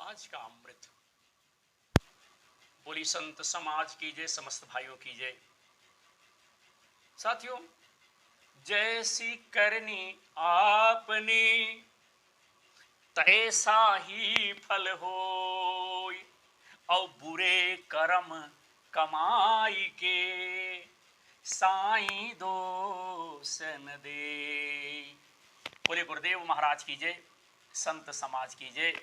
समाज का अमृत। बोली संत समाज की जय, समस्त भाइयों की जय। साथियों, जैसी करनी आपने तैसा ही फल होय, और बुरे कर्म कमाई के साईं दोष न दे। बोले गुरुदेव महाराज की जय, संत समाज की जय।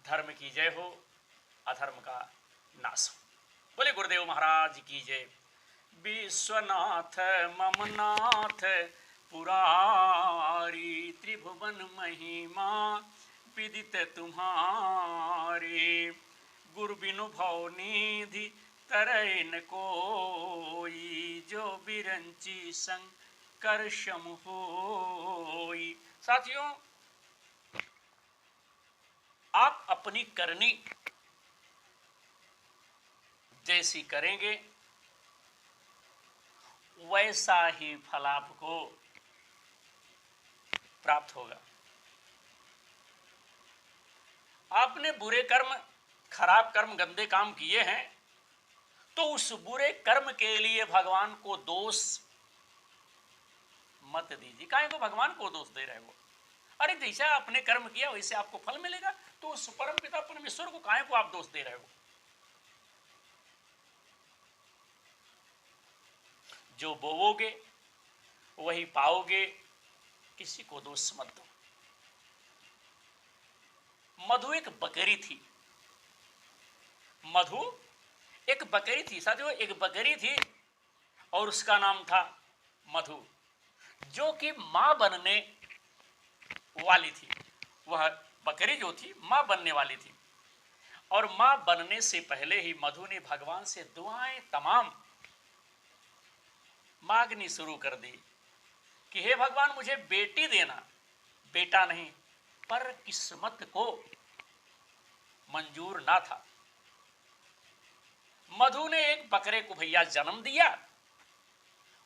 धर्म की जय हो, अधर्म का नाश हो। बोले गुरुदेव महाराज की जय। विश्वनाथ ममनाथ पुरारी, त्रिभुवन महिमा विदित तुम्हारे। गुरु बिनु भव निधि तरय न कोई, जो बिरंची संकर सम होई। साथियों, आप अपनी करनी जैसी करेंगे वैसा ही फल आपको प्राप्त होगा। आपने बुरे कर्म, खराब कर्म, गंदे काम किए हैं तो उस बुरे कर्म के लिए भगवान को दोष मत दीजिए। काहे को भगवान को दोष दे रहे हो? अरे जैसा आपने कर्म किया वैसे आपको फल मिलेगा, तो उस परम पिता परमेश्वर को काहे को आप दोष दे रहे हो? जो बोओगे वही पाओगे, किसी को दोष मत दो। मधु एक बकरी थी। मधु एक बकरी थी साथियों, एक बकरी थी और उसका नाम था मधु, जो कि मां बनने वाली थी। वह बकरी जो थी मां बनने वाली थी, और मां बनने से पहले ही मधु ने भगवान से दुआएं तमाम मांगनी शुरू कर दी कि हे भगवान, मुझे बेटी देना, बेटा नहीं। पर किस्मत को मंजूर ना था। मधु ने एक बकरे को भैया जन्म दिया।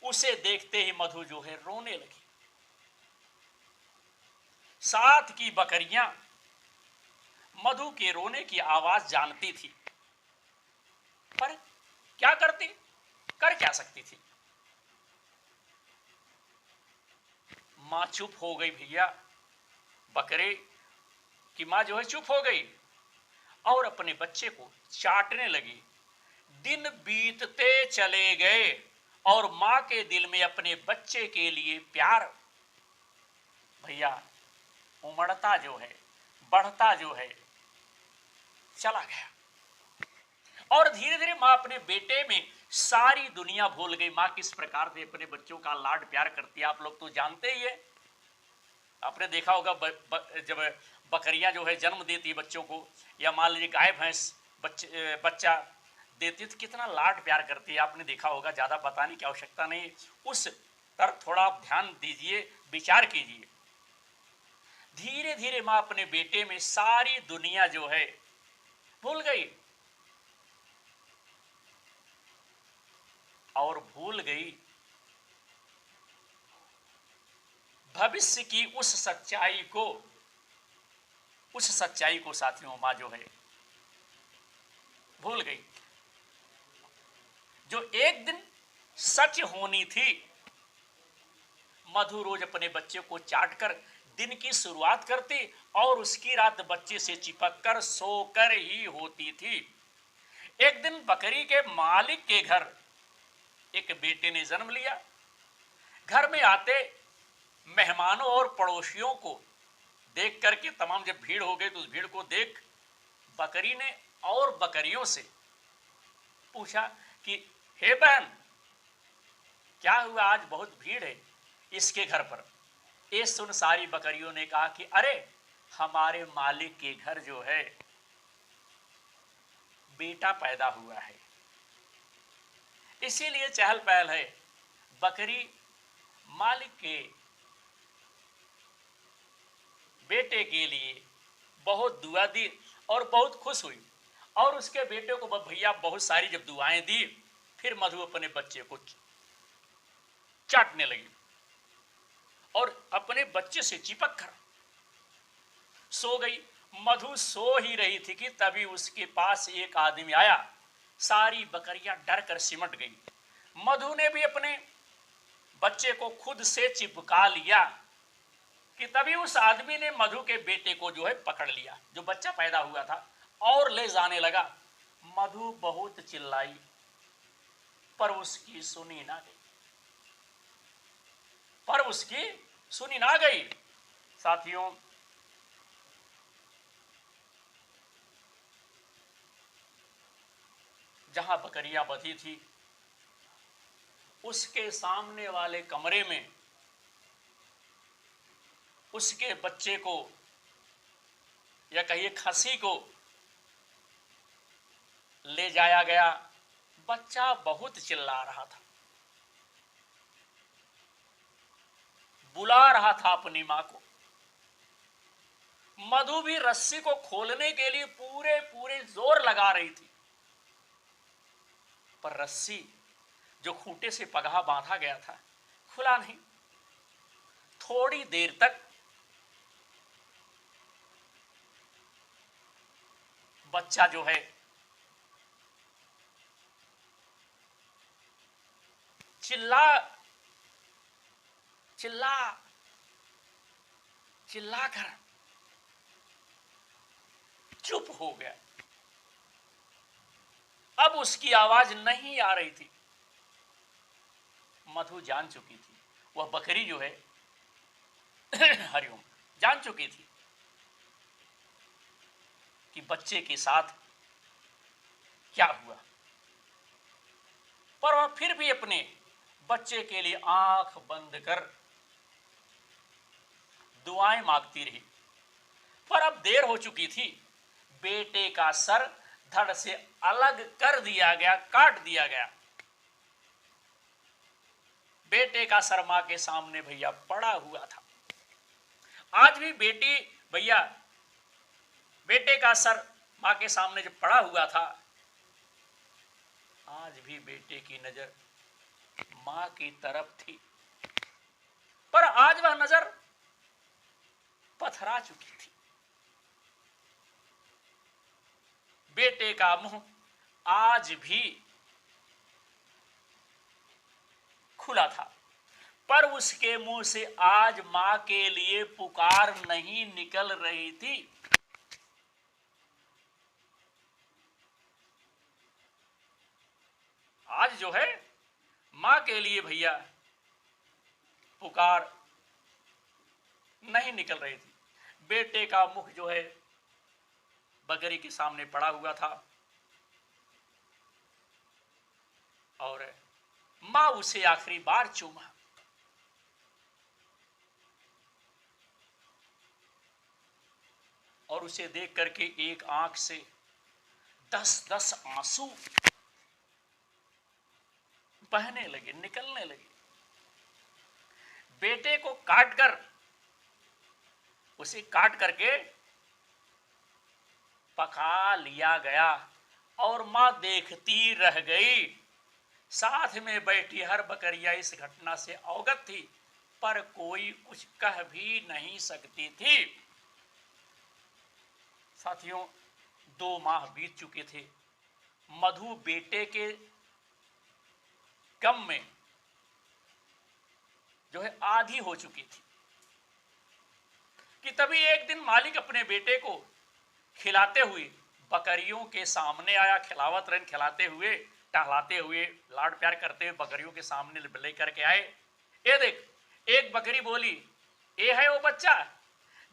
उसे देखते ही मधु जो है रोने लगी। साथ की बकरियां मधु के रोने की आवाज जानती थी, पर क्या करती, कर क्या सकती थी? मां चुप हो गई भैया। बकरे की मां जो है चुप हो गई और अपने बच्चे को चाटने लगी। दिन बीतते चले गए और मां के दिल में अपने बच्चे के लिए प्यार भैया उमड़ता जो है, बढ़ता जो है चला गया। और धीरे धीरे मां अपने बेटे में सारी दुनिया भूल गई। मां किस प्रकार से अपने बच्चों का लाड प्यार करती है, आप लोग तो जानते ही है। आपने देखा होगा जब बकरियां जो है जन्म देती बच्चों को, या मान लीजिए गाय भैंस बच्चा देती तो कितना लाड प्यार करती है। आपने देखा होगा, ज्यादा बताने की आवश्यकता नहीं, उस तरफ थोड़ा आप ध्यान दीजिए, विचार कीजिए। धीरे धीरे मां अपने बेटे में सारी दुनिया जो है भूल गई, और भूल गई भविष्य की उस सच्चाई को साथियों मां जो है भूल गई, जो एक दिन सच होनी थी। मधु रोज अपने बच्चे को चाटकर दिन की शुरुआत करती और उसकी रात बच्चे से चिपककर सोकर ही होती थी। एक दिन बकरी के मालिक के घर एक बेटे ने जन्म लिया। घर में आते मेहमानों और पड़ोसियों को देख करके तमाम जब भीड़ हो गई तो उस भीड़ को देख बकरी ने और बकरियों से पूछा कि हे बहन, क्या हुआ, आज बहुत भीड़ है इसके घर पर? ये सुन सारी बकरियों ने कहा कि अरे, हमारे मालिक के घर जो है बेटा पैदा हुआ है, इसीलिए चहल पहल है। बकरी मालिक के बेटे के लिए बहुत दुआ दी और बहुत खुश हुई, और उसके बेटे को भैया बहुत सारी जब दुआएं दी, फिर मधु अपने बच्चे को चाटने लगी और अपने बच्चे से चिपक कर सो गई। मधु सो ही रही थी कि तभी उसके पास एक आदमी आया। सारी बकरियां डर कर सिमट गई। मधु ने भी अपने बच्चे को खुद से चिपका लिया कि तभी उस आदमी ने मधु के बेटे को जो है पकड़ लिया, जो बच्चा पैदा हुआ था, और ले जाने लगा। मधु बहुत चिल्लाई पर उसकी सुनी ना गई, साथियों, जहां बकरियां बंधी थी उसके सामने वाले कमरे में उसके बच्चे को, या कहिए खसी को, ले जाया गया। बच्चा बहुत चिल्ला रहा था, बुला रहा था अपनी मां को। मधु भी रस्सी को खोलने के लिए पूरे पूरे जोर लगा रही थी, पर रस्सी जो खूंटे से पगहा बांधा गया था खुला नहीं। थोड़ी देर तक बच्चा जो है चिल्ला चिल्ला चिल्ला कर चुप हो गया। अब उसकी आवाज नहीं आ रही थी। मधु जान चुकी थी, वह बकरी जो है हरिओम, जान चुकी थी कि बच्चे के साथ क्या हुआ, पर वह फिर भी अपने बच्चे के लिए आंख बंद कर दुआएं मांगती रही। पर अब देर हो चुकी थी। बेटे का सर धड़ से अलग कर दिया गया, काट दिया गया। बेटे का सर मां के सामने भैया पड़ा हुआ था। आज भी बेटे का सर मां के सामने जब पड़ा हुआ था, आज भी बेटे की नजर मां की तरफ थी, पर आज वह नजर पथरा चुकी थी। बेटे का मुंह आज भी खुला था, पर उसके मुंह से आज मां के लिए पुकार नहीं निकल रही थी। आज जो है मां के लिए भैया पुकार नहीं निकल रही थी। बेटे का मुख जो है बकरी के सामने पड़ा हुआ था और मां उसे आखिरी बार चूमा। और उसे देख करके एक आंख से 10-10 आंसू बहने लगे, निकलने लगे। बेटे को उसे काट करके पका लिया गया और मां देखती रह गई। साथ में बैठी हर बकरिया इस घटना से अवगत थी, पर कोई कुछ कह भी नहीं सकती थी। साथियों, 2 माह बीत चुके थे। मधु बेटे के गम में जो है आधी हो चुकी थी कि तभी एक दिन मालिक अपने बेटे को खिलाते हुए बकरियों के सामने आया। खिलावत रन खिलाते हुए, टहलाते हुए, लाड प्यार करते हुए बकरियों के सामने लेकर के आए। ये देख, एक बकरी बोली, ये है वो बच्चा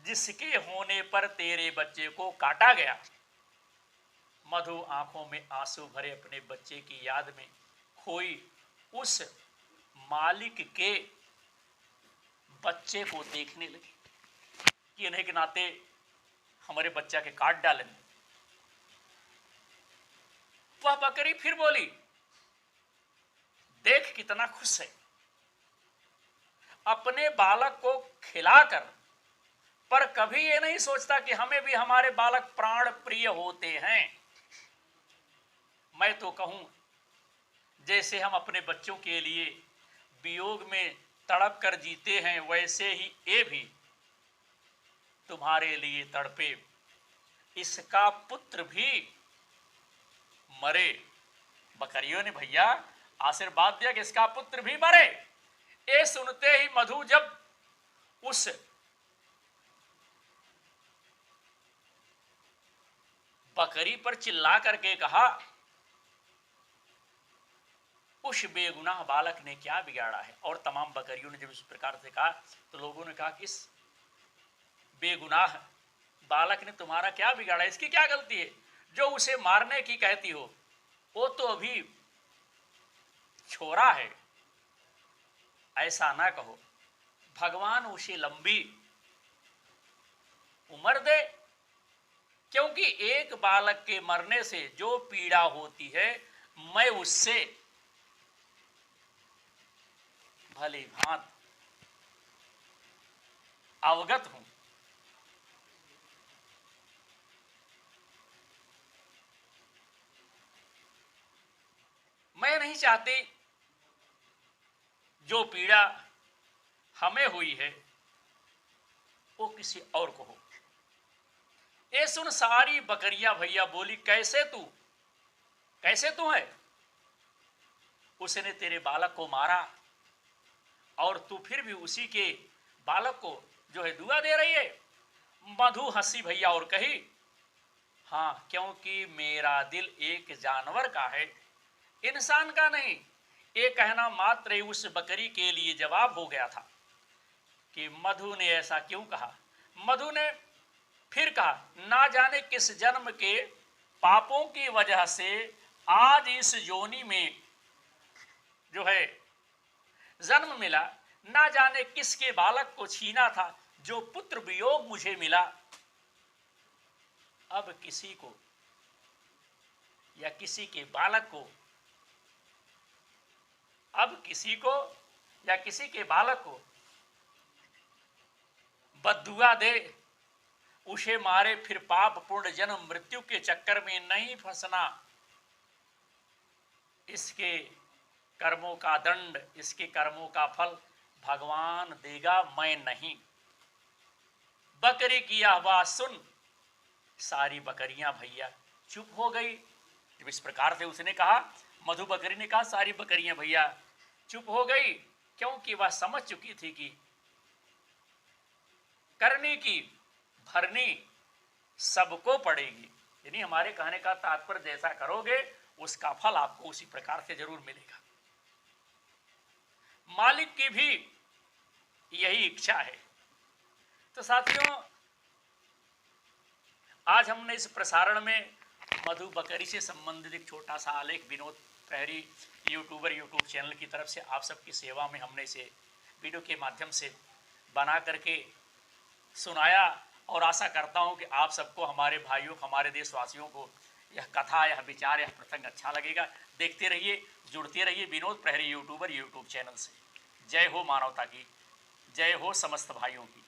जिसके होने पर तेरे बच्चे को काटा गया। मधु आंखों में आंसू भरे अपने बच्चे की याद में खोई उस मालिक के बच्चे को देखने लगी कि इन्हें के नाते हमारे बच्चा के काट डालें। वह बकरी फिर बोली, देख कितना खुश है अपने बालक को खिलाकर, पर कभी ये नहीं सोचता कि हमें भी हमारे बालक प्राण प्रिय होते हैं। मैं तो कहूं, जैसे हम अपने बच्चों के लिए वियोग में तड़प कर जीते हैं, वैसे ही ये भी तुम्हारे लिए तड़पे, इसका पुत्र भी मरे। बकरियों ने भैया आशीर्वाद दिया कि इसका पुत्र भी मरे। ये सुनते ही मधु जब उस बकरी पर चिल्ला करके कहा, उस बेगुनाह बालक ने क्या बिगाड़ा है। और तमाम बकरियों ने जब इस प्रकार से कहा तो लोगों ने कहा कि इस बेगुनाह बालक ने तुम्हारा क्या बिगाड़ा, इसकी क्या गलती है जो उसे मारने की कहती हो, वो तो अभी छोरा है। ऐसा ना कहो, भगवान उसे लंबी उम्र दे, क्योंकि एक बालक के मरने से जो पीड़ा होती है मैं उससे भली भांत अवगत हूं। मैं नहीं चाहती जो पीड़ा हमें हुई है वो किसी और को हो। ये सुन सारी बकरियां भैया बोली, कैसे तू है, उसने तेरे बालक को मारा और तू फिर भी उसी के बालक को जो है दुआ दे रही है। मधु हंसी भैया और कही, हाँ, क्योंकि मेरा दिल एक जानवर का है, इंसान का नहीं। ये कहना मात्र ही उस बकरी के लिए जवाब हो गया था कि मधु ने ऐसा क्यों कहा। मधु ने फिर कहा, ना जाने किस जन्म के पापों की वजह से आज इस योनि में जो है जन्म मिला, ना जाने किसके बालक को छीना था जो पुत्र वियोग मुझे मिला। अब किसी को या किसी के बालक को, अब किसी को या किसी के बालक को बद्दुआ दे, उसे मारे, फिर पाप पूर्ण जन्म मृत्यु के चक्कर में नहीं फंसना। इसके कर्मों का दंड, इसके कर्मों का फल भगवान देगा, मैं नहीं। बकरी की आवाज सुन सारी बकरियां भैया चुप हो गई। जब इस प्रकार से उसने कहा, मधु बकरी ने कहा, सारी बकरियां भैया चुप हो गई, क्योंकि वह समझ चुकी थी कि करनी की भरनी सबको पड़ेगी। यानी हमारे कहने का तात्पर्य, जैसा करोगे उसका फल आपको उसी प्रकार से जरूर मिलेगा। मालिक की भी यही इच्छा है। तो साथियों, आज हमने इस प्रसारण में मधु बकरी से संबंधित एक छोटा सा आलेख विनोद प्रहरी यूट्यूब चैनल की तरफ से आप सबकी सेवा में हमने इसे वीडियो के माध्यम से बना करके सुनाया, और आशा करता हूं कि आप सबको, हमारे भाइयों, हमारे देशवासियों को यह कथा, यह विचार, यह प्रसंग अच्छा लगेगा। देखते रहिए, जुड़ते रहिए विनोद प्रहरी यूट्यूब चैनल से। जय हो मानवता की, जय हो समस्त भाइयों की।